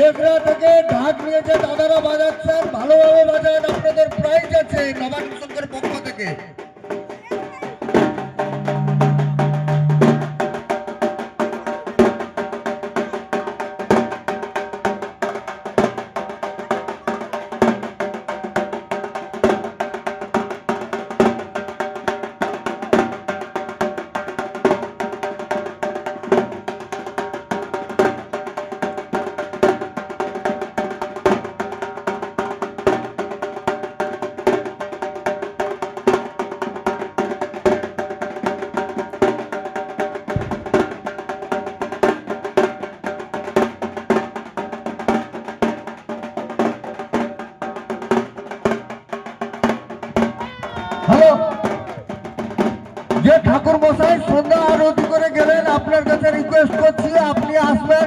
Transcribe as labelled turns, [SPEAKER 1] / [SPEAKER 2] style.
[SPEAKER 1] এগরা থেকে ঢাক নিয়েছে দাদারা বাজাচ্ছেন, ভালোভাবে বাজান, আপনাদের প্রাইজ আছে নবান্ন সংঘের পক্ষ থেকে। হ্যালো, যে ঠাকুর মশাই সন্ধ্যা আরতি করে গেলেন, আপনার কাছে রিকোয়েস্ট করছি আপনি আসবেন।